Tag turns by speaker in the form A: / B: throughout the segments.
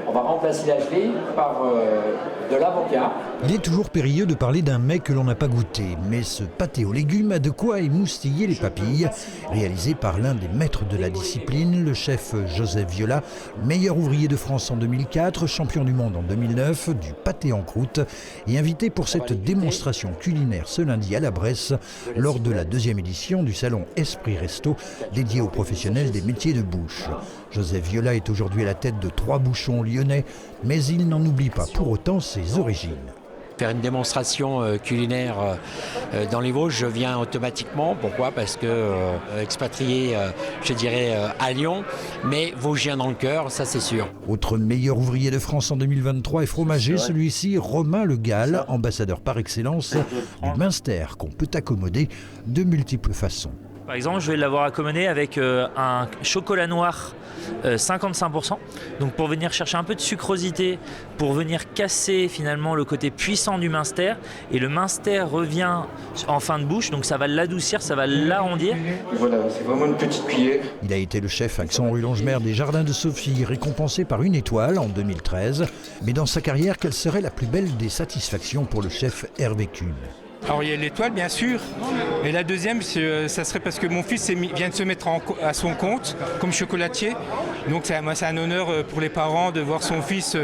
A: On va remplacer la gelée par de l'avocat.
B: Il est toujours périlleux de parler d'un mets que l'on n'a pas goûté, mais ce pâté aux légumes a de quoi émoustiller les papilles, réalisé par l'un des maîtres de la discipline, le chef Joseph Viola, meilleur ouvrier de France en 2004, champion du monde en 2009, du pâté en croûte, et invité pour cette démonstration culinaire ce lundi à la Bresse, lors de la 2e édition du salon Esprit Resto, dédié aux professionnels des métiers de bouche. Joseph Viola est aujourd'hui à la tête de 3 bouchons lyonnais, mais il n'en oublie pas pour autant ses origines.
C: Faire une démonstration culinaire dans les Vosges, je viens automatiquement. Pourquoi ? Parce que expatrié, je dirais, à Lyon, mais vosgien dans le cœur, ça c'est sûr.
B: Autre meilleur ouvrier de France en 2023 et fromager, celui-ci Romain Le Gall, ambassadeur par excellence du Münster, qu'on peut accommoder de multiples façons.
D: Par exemple, je vais l'avoir accommodé avec un chocolat noir 55%. Donc pour venir chercher un peu de sucrosité, pour venir casser finalement le côté puissant du Münster. Et le Münster revient en fin de bouche, donc ça va l'adoucir, ça va l'arrondir.
A: Voilà, c'est vraiment une petite cuillère.
B: Il a été le chef accent rue Longemer des Jardins de Sophie, récompensé par une étoile en 2013. Mais dans sa carrière, quelle serait la plus belle des satisfactions pour le chef Hervé Kuhn ?
E: Alors il y a l'étoile bien sûr, et la deuxième ça serait parce que mon fils vient de se mettre à son compte comme chocolatier. Donc c'est un honneur pour les parents de voir son fils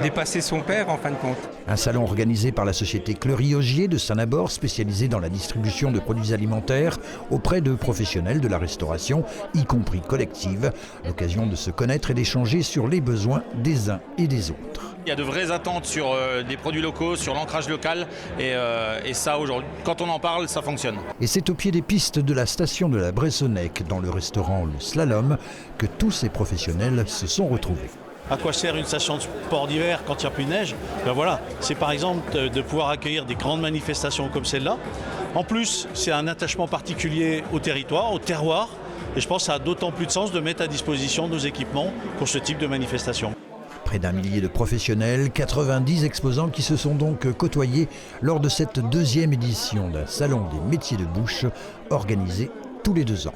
E: dépasser son père en fin de compte.
B: Un salon organisé par la société Cleury-Augier de Saint-Nabord, spécialisée dans la distribution de produits alimentaires auprès de professionnels de la restauration, y compris collective. L'occasion de se connaître et d'échanger sur les besoins des uns et des autres.
F: Il y a de vraies attentes sur des produits locaux, sur l'ancrage local et ça aujourd'hui, quand on en parle, ça fonctionne.
B: Et c'est au pied des pistes de la station de la Bressonnec, dans le restaurant Le Slalom, que tous ces professionnels se sont retrouvés.
G: À quoi sert une station de sport d'hiver quand il n'y a plus de neige ? Ben voilà, c'est par exemple de pouvoir accueillir des grandes manifestations comme celle-là. En plus, c'est un attachement particulier au territoire, au terroir, et je pense que ça a d'autant plus de sens de mettre à disposition nos équipements pour ce type de manifestation.
B: Près d'un millier de professionnels, 90 exposants qui se sont donc côtoyés lors de cette 2e édition d'un salon des métiers de bouche organisé tous les 2 ans.